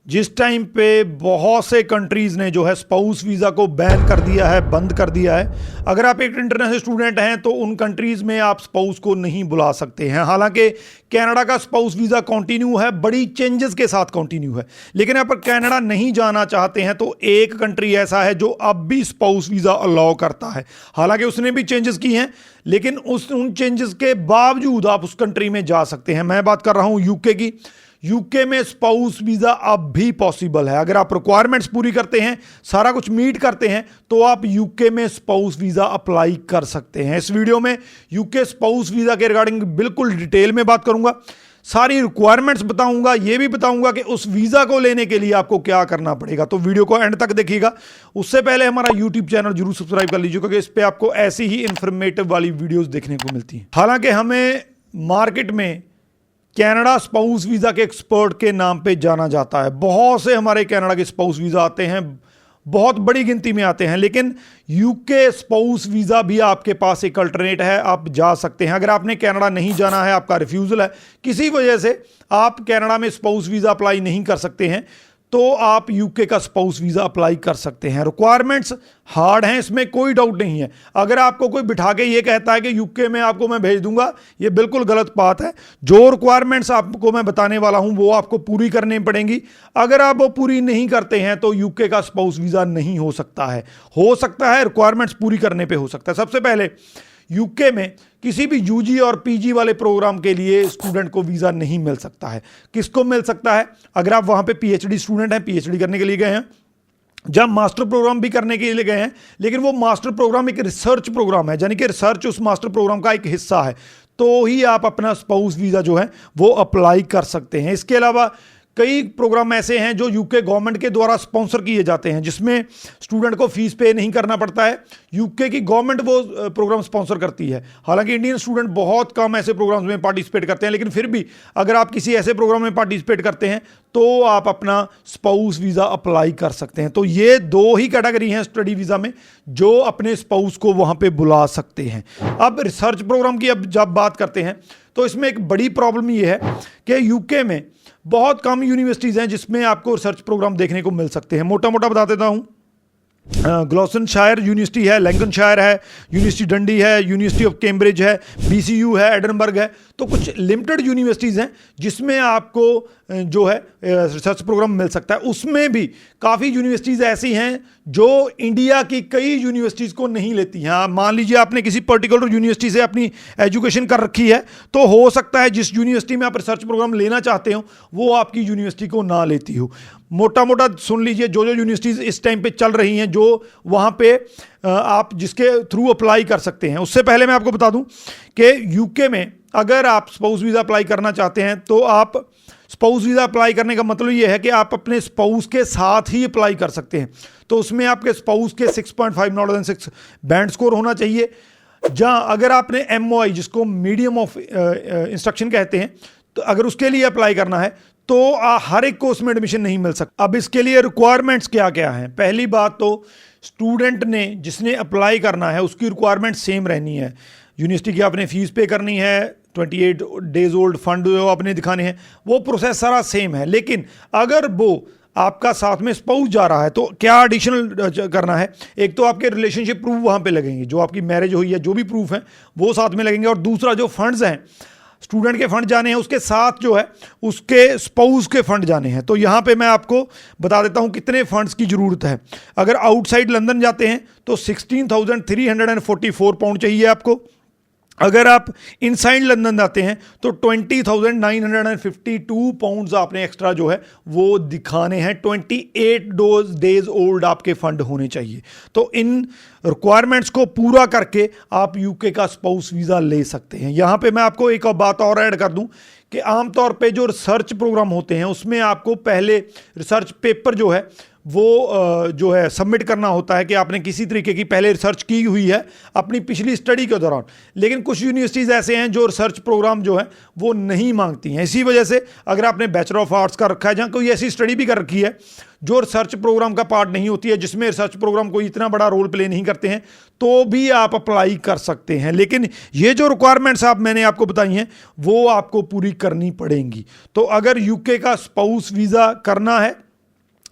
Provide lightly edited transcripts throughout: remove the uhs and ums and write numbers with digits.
जिस टाइम पे बहुत से कंट्रीज़ ने जो है स्पाउस वीज़ा को बैन कर दिया है, बंद कर दिया है। अगर आप एक इंटरनेशनल स्टूडेंट हैं तो उन कंट्रीज़ में आप स्पाउस को नहीं बुला सकते हैं। हालांकि कनाडा का स्पाउस वीज़ा कंटिन्यू है, बड़ी चेंजेस के साथ कंटिन्यू है। लेकिन आप कनाडा नहीं जाना चाहते हैं तो एक कंट्री ऐसा है जो अब भी स्पाउस वीज़ा अलाउ करता है। हालांकि उसने भी चेंजेस की हैं, लेकिन उन चेंजेस के बावजूद आप उस कंट्री में जा सकते हैं। मैं बात कर रहा हूँ यूके की। यूके में स्पाउस वीज़ा अब भी पॉसिबल है। अगर आप रिक्वायरमेंट्स पूरी करते हैं, सारा कुछ मीट करते हैं, तो आप यूके में स्पाउस वीज़ा अप्लाई कर सकते हैं। इस वीडियो में यूके स्पाउस वीज़ा के रिगार्डिंग बिल्कुल डिटेल में बात करूंगा, सारी रिक्वायरमेंट्स बताऊंगा, ये भी बताऊंगा कि उस वीज़ा को लेने के लिए आपको क्या करना पड़ेगा। तो वीडियो को एंड तक देखिएगा। उससे पहले हमारा यूट्यूब चैनल जरूर सब्सक्राइब कर लीजिए, क्योंकि इस पर आपको ऐसी ही इंफॉर्मेटिव वाली वीडियोज़ देखने को मिलती हैं। हालांकि हमें मार्केट में कनाडा स्पाउस वीज़ा के एक्सपर्ट के नाम पे जाना जाता है। बहुत से हमारे कनाडा के स्पाउस वीज़ा आते हैं, बहुत बड़ी गिनती में आते हैं, लेकिन यूके स्पाउस वीज़ा भी आपके पास एक अल्टरनेट है, आप जा सकते हैं। अगर आपने कनाडा नहीं जाना है, आपका रिफ्यूज़ल है, किसी वजह से आप कनाडा में स्पाउस वीज़ा अप्लाई नहीं कर सकते हैं, तो आप यूके का स्पाउस वीज़ा अप्लाई कर सकते हैं। रिक्वायरमेंट्स हार्ड हैं, इसमें कोई डाउट नहीं है। अगर आपको कोई बिठा के ये कहता है कि यूके में आपको मैं भेज दूंगा, ये बिल्कुल गलत बात है। जो रिक्वायरमेंट्स आपको मैं बताने वाला हूं वो आपको पूरी करनी पड़ेंगी। अगर आप वो पूरी नहीं करते हैं तो यूके का स्पाउस वीज़ा नहीं हो सकता है। रिक्वायरमेंट्स पूरी करने पर हो सकता है। सबसे पहले यूके में किसी भी यूजी और पीजी वाले प्रोग्राम के लिए स्टूडेंट को वीज़ा नहीं मिल सकता है। किसको मिल सकता है? अगर आप वहाँ पे पीएचडी स्टूडेंट हैं, पीएचडी करने के लिए गए हैं, जब मास्टर प्रोग्राम भी करने के लिए गए हैं, लेकिन वो मास्टर प्रोग्राम एक रिसर्च प्रोग्राम है, यानी कि रिसर्च उस मास्टर प्रोग्राम का एक हिस्सा है, तो ही आप अपना स्पाउस वीज़ा जो है वो अप्लाई कर सकते हैं। इसके अलावा कई प्रोग्राम ऐसे हैं जो यूके गवर्नमेंट के द्वारा स्पॉन्सर किए जाते हैं, जिसमें स्टूडेंट को फीस पे नहीं करना पड़ता है। यूके की गवर्नमेंट वो प्रोग्राम स्पॉन्सर करती है। हालांकि इंडियन स्टूडेंट बहुत कम ऐसे प्रोग्राम्स में पार्टिसिपेट करते हैं, लेकिन फिर भी अगर आप किसी ऐसे प्रोग्राम में पार्टिसिपेट करते हैं तो आप अपना स्पाउस वीज़ा अप्लाई कर सकते हैं। तो ये दो ही कैटेगरी हैं स्टडी वीज़ा में जो अपने स्पाउस को वहाँ पर बुला सकते हैं। अब रिसर्च प्रोग्राम की अब जब बात करते हैं तो इसमें एक बड़ी प्रॉब्लम ये है कि यूके में बहुत कम यूनिवर्सिटीज़ हैं जिसमें आपको रिसर्च प्रोग्राम देखने को मिल सकते हैं। मोटा मोटा बता देता हूँ, ग्लॉसनशायर यूनिवर्सिटी है, लैंकनशायर है, यूनिवर्सिटी डंडी है, यूनिवर्सिटी ऑफ कैम्ब्रिज है, बीसीयू है, एडनबर्ग है। तो कुछ लिमिटेड यूनिवर्सिटीज़ हैं जिसमें आपको जो है रिसर्च प्रोग्राम मिल सकता है। उसमें भी काफ़ी यूनिवर्सिटीज़ ऐसी हैं जो इंडिया की कई यूनिवर्सिटीज़ को नहीं लेती हैं। हाँ, मान लीजिए आपने किसी पर्टिकुलर यूनिवर्सिटी से अपनी एजुकेशन कर रखी है, तो हो सकता है जिस यूनिवर्सिटी में आप रिसर्च प्रोग्राम लेना चाहते हो वो आपकी यूनिवर्सिटी को ना लेती हो। मोटा मोटा सुन लीजिए, जो यूनिवर्सिटीज़ इस टाइम पे चल रही हैं, जो वहाँ पे आप जिसके थ्रू अप्लाई कर सकते हैं। उससे पहले मैं आपको बता दूं कि यूके में अगर आप स्पाउस वीज़ा अप्लाई करना चाहते हैं तो आप स्पाउस वीज़ा अप्लाई करने का मतलब ये है कि आप अपने स्पाउस के साथ ही अप्लाई कर सकते हैं। तो उसमें आपके स्पाउस के 6.5 नॉट देन 6 बैंड स्कोर होना चाहिए। जहाँ अगर आपने MOI, जिसको मीडियम ऑफ इंस्ट्रक्शन कहते हैं, तो अगर उसके लिए अप्लाई करना है तो हर एक को उसमें एडमिशन नहीं मिल सकता। अब इसके लिए रिक्वायरमेंट्स क्या क्या हैं? पहली बात तो स्टूडेंट ने जिसने अप्लाई करना है उसकी रिक्वायरमेंट सेम रहनी है। यूनिवर्सिटी की आपने फीस पे करनी है, 28 डेज ओल्ड फंड जो आपने दिखाने हैं, वो प्रोसेस सारा सेम है। लेकिन अगर वो आपका साथ में स्पाउस जा रहा है तो क्या एडिशनल करना है? एक तो आपके रिलेशनशिप प्रूफ वहाँ पे लगेंगे, जो आपकी मैरिज हुई है, जो भी प्रूफ हैं वो साथ में लगेंगे। और दूसरा, जो फंड्स हैं, स्टूडेंट के फंड जाने हैं, उसके साथ जो है उसके स्पाउस के फंड जाने हैं। तो यहाँ पे मैं आपको बता देता हूँ कितने फंड्स की ज़रूरत है। अगर आउटसाइड लंदन जाते हैं तो 16,344 पाउंड चाहिए आपको। अगर आप इनसाइड लंदन जाते हैं तो 20,952 पाउंड्स आपने एक्स्ट्रा जो है वो दिखाने हैं। 28 डेज ओल्ड आपके फंड होने चाहिए। तो इन रिक्वायरमेंट्स को पूरा करके आप यूके का स्पाउस वीज़ा ले सकते हैं। यहाँ पे मैं आपको एक बात और ऐड कर दूं कि आमतौर पे जो रिसर्च प्रोग्राम होते हैं उसमें आपको पहले रिसर्च पेपर जो है वो जो है सबमिट करना होता है कि आपने किसी तरीके की पहले रिसर्च की हुई है अपनी पिछली स्टडी के दौरान। लेकिन कुछ यूनिवर्सिटीज़ ऐसे हैं जो रिसर्च प्रोग्राम जो है वो नहीं मांगती हैं। इसी वजह से अगर आपने बैचलर ऑफ आर्ट्स का रखा है, जहाँ कोई ऐसी स्टडी भी कर रखी है जो रिसर्च प्रोग्राम का पार्ट नहीं होती है, जिसमें रिसर्च प्रोग्राम कोई इतना बड़ा रोल प्ले नहीं करते हैं, तो भी आप अप्लाई कर सकते हैं। लेकिन ये जो रिक्वायरमेंट्स मैंने आपको बताई हैं वो आपको पूरी करनी पड़ेंगी। तो अगर यूके का स्पाउस वीज़ा करना है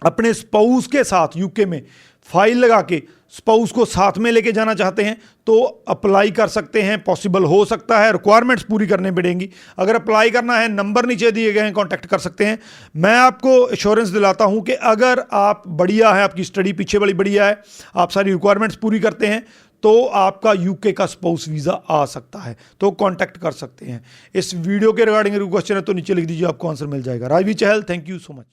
अपने स्पाउस के साथ यूके में फाइल लगा के स्पाउस को साथ में लेके जाना चाहते हैं तो अप्लाई कर सकते हैं, पॉसिबल हो सकता है। रिक्वायरमेंट्स पूरी करनी पड़ेंगी। अगर अप्लाई करना है, नंबर नीचे दिए गए हैं, कांटेक्ट कर सकते हैं। मैं आपको एश्योरेंस दिलाता हूं कि अगर आप बढ़िया है, आपकी स्टडी पीछे बड़ी बढ़िया है, आप सारी रिक्वायरमेंट्स पूरी करते हैं, तो आपका यूके का स्पाउस वीज़ा आ सकता है। तो कांटेक्ट कर सकते हैं। इस वीडियो के रिगार्डिंग क्वेश्चन है तो नीचे लिख दीजिए, आपको आंसर मिल जाएगा। राजवीर चहल, थैंक यू सो मच।